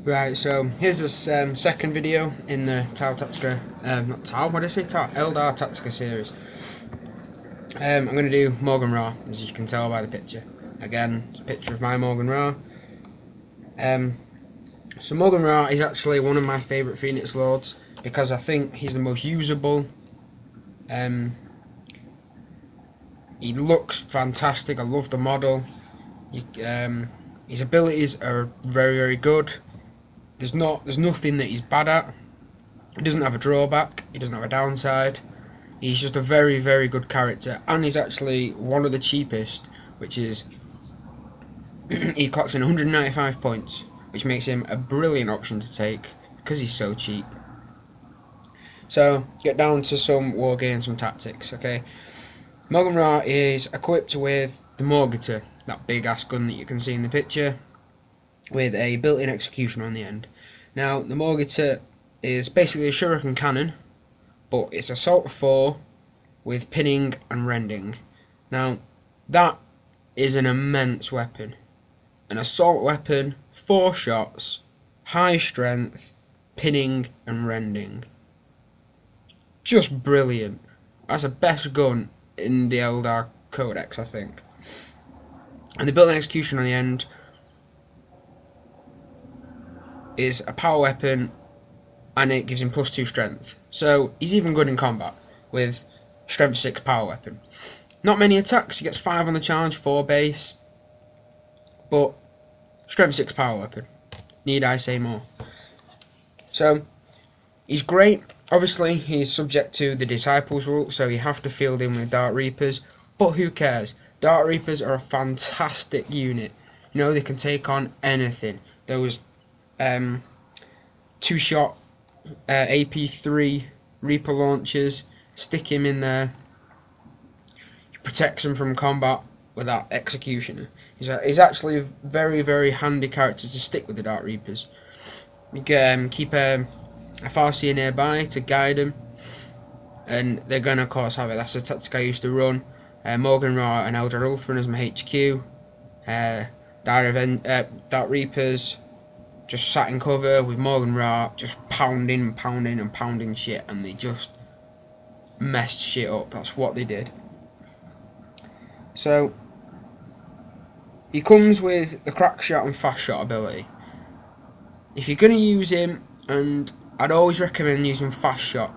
Right, so here's this second video in the Eldar Tactica series. I'm going to do Maugan Ra, as you can tell by the picture. Again, it's a picture of my Maugan Ra. So Maugan Ra is actually one of my favourite Phoenix Lords because I think he's the most usable. He looks fantastic. I love the model. His abilities are very, very good. There's nothing that he's bad at. He doesn't have a drawback. He doesn't have a downside. He's just a very, very good character, and he's actually one of the cheapest, which is he clocks in 195 points, which makes him a brilliant option to take because he's so cheap. So get down to some war games, some tactics. Okay, Maugan Ra is equipped with the Maugan Ra, that big ass gun that you can see in the picture, with a built-in executioner on the end. Now the Maugan Ra is basically a shuriken cannon, but it's assault 4 with pinning and rending. Now that is an immense weapon. An assault weapon, 4 shots, high strength, pinning and rending. Just brilliant. That's the best gun in the Eldar Codex, I think. And the built-in execution on the end is a power weapon, and it gives him +2 strength. So he's even good in combat with strength 6 power weapon. Not many attacks. He gets 5 on the challenge, 4 base, but strength 6 power weapon. Need I say more? So he's great. Obviously he's subject to the Disciples rule, so you have to field him with Dark Reapers, but who cares? Dark Reapers are a fantastic unit. You know, they can take on anything. Those 2-shot AP3 Reaper launchers, stick him in there. He protects them from combat with that executioner. He's actually a very, very handy character to stick with the Dark Reapers. You can keep a Farseer nearby to guide them, and they're going to of course have it. That's the tactic I used to run. Maugan Ra and Eldar Ulthuan as my HQ. Dark Reapers just sat in cover with Maugan Ra, just pounding shit, and they just messed shit up. That's what they did. So he comes with the crack shot and fast shot ability. If you're going to use him, and I'd always recommend using fast shot.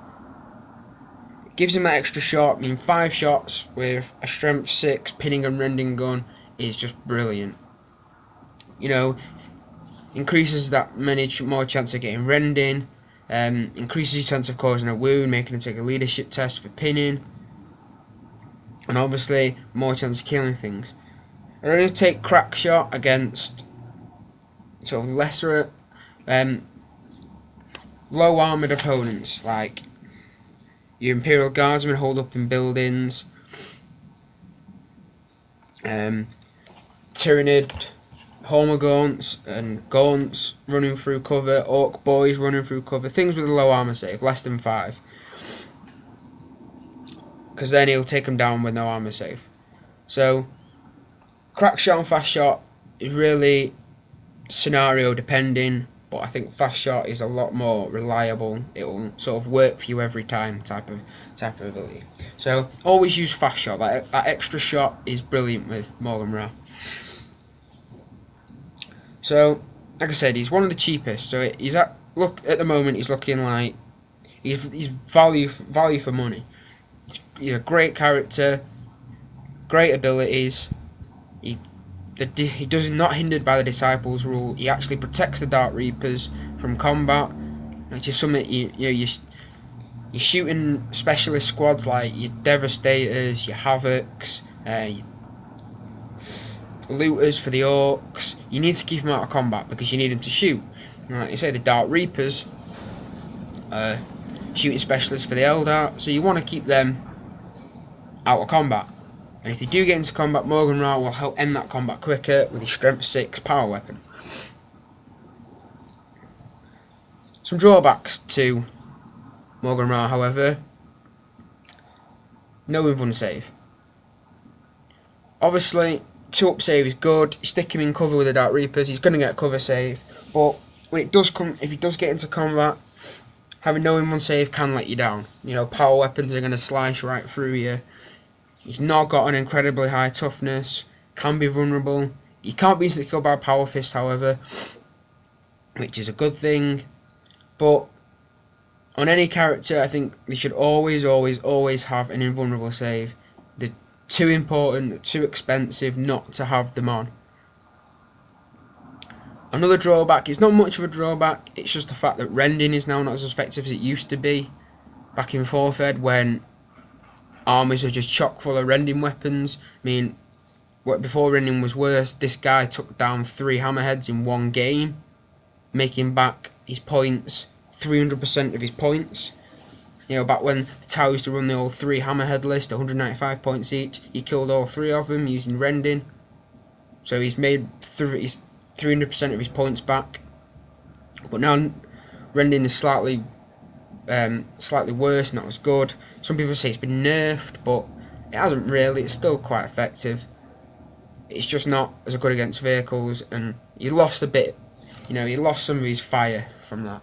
It gives him that extra shot. I mean, 5 shots with a strength 6 pinning and rending gun is just brilliant. You know, increases that more chance of getting rending, increases your chance of causing a wound, making him take a leadership test for pinning, and obviously more chance of killing things. I only take crack shot against sort of lesser, low armoured opponents, like your Imperial Guardsmen hold up in buildings, Tyrannid Hormogaunts and Gaunts running through cover, Orc Boys running through cover, things with a low armour save, less than 5. Because then he'll take them down with no armour save. So, crack shot and fast shot is really scenario depending, but I think fast shot is a lot more reliable. It will sort of work for you every time type of ability. So, always use fast shot. That extra shot is brilliant with Maugan Ra. So, like I said, he's one of the cheapest. So at the moment he's looking like he's value for money. He's a great character, great abilities. He does not hindered by the Disciples rule. He actually protects the Dark Reapers from combat, which is something you're shooting specialist squads like your Devastators, your Havocs, your Looters for the Orcs. You need to keep them out of combat because you need them to shoot. Like you say, the Dark Reapers, shooting specialists for the Eldar, so you want to keep them out of combat. And if they do get into combat, Maugan Ra will help end that combat quicker with his strength 6 power weapon. Some drawbacks to Maugan Ra, however: no invuln save. Obviously, 2-up save is good. You stick him in cover with the Dark Reapers, he's going to get a cover save, but when it does come, if he does get into combat, having no in-one save can let you down. You know, power weapons are going to slice right through you. He's not got an incredibly high toughness, can be vulnerable. You can't be easily killed by a power fist, however, which is a good thing. But on any character, I think they should always have an invulnerable save. They're too important, too expensive not to have them on. Another drawback, it's not much of a drawback, it's just the fact that rending is now not as effective as it used to be. Back in 4th Ed, when armies were just chock full of rending weapons. I mean, before rending was worse, this guy took down 3 hammerheads in one game, making back his points, 300% of his points. You know, back when the tower used to run the old 3 hammerhead list, 195 points each, he killed all 3 of them using rending. So he's made 300% of his points back. But now rending is slightly worse, and that was good. Some people say it's been nerfed, but it hasn't really. It's still quite effective. It's just not as good against vehicles, and he lost a bit. You know, he lost some of his fire from that.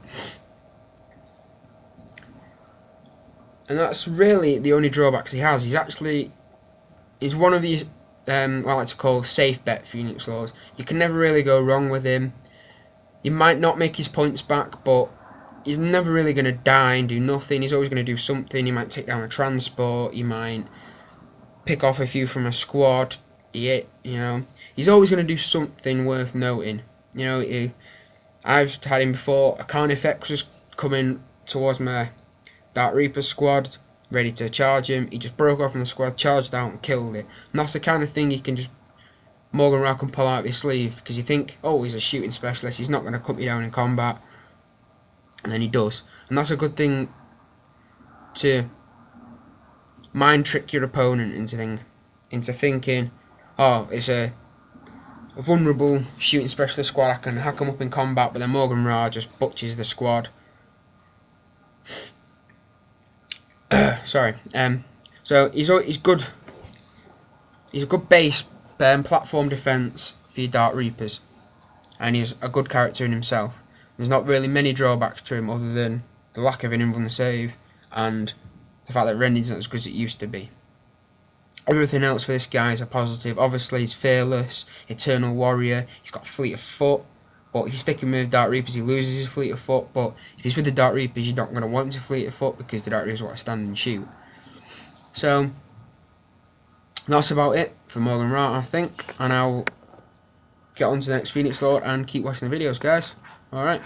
And that's really the only drawbacks he has. He's one of these what I like to call safe bet Phoenix Lords. You can never really go wrong with him. You might not make his points back, but he's never really going to die and do nothing. He's always going to do something. He might take down a transport. He might pick off a few from a squad. You know, he's always going to do something worth noting. You know, I've had him before. A Carnifex was coming towards my Dark Reaper squad, ready to charge him. He just broke off from the squad, charged out and killed it. And that's the kind of thing you can just Maugan Ra can pull out of his sleeve, because you think, oh, he's a shooting specialist, he's not going to cut me down in combat. And then he does. And that's a good thing to mind trick your opponent into thinking, oh, it's a vulnerable shooting specialist squad, I can hack him up in combat, but then Maugan Ra just butchers the squad. Sorry. So he's good. He's a good base platform defense for your Dark Reapers, and he's a good character in himself. There's not really many drawbacks to him other than the lack of an invulnerable save and the fact that rending's not as good as it used to be. Everything else for this guy is a positive. Obviously, he's fearless, eternal warrior. He's got fleet of foot. But if you're sticking with Dark Reapers, he loses his fleet of foot. But if he's with the Dark Reapers, you're not going to want him to fleet of foot, because the Dark Reapers want to stand and shoot. So that's about it for Maugan Ra, I think. And I'll get on to the next Phoenix Lord and keep watching the videos, guys. Alright.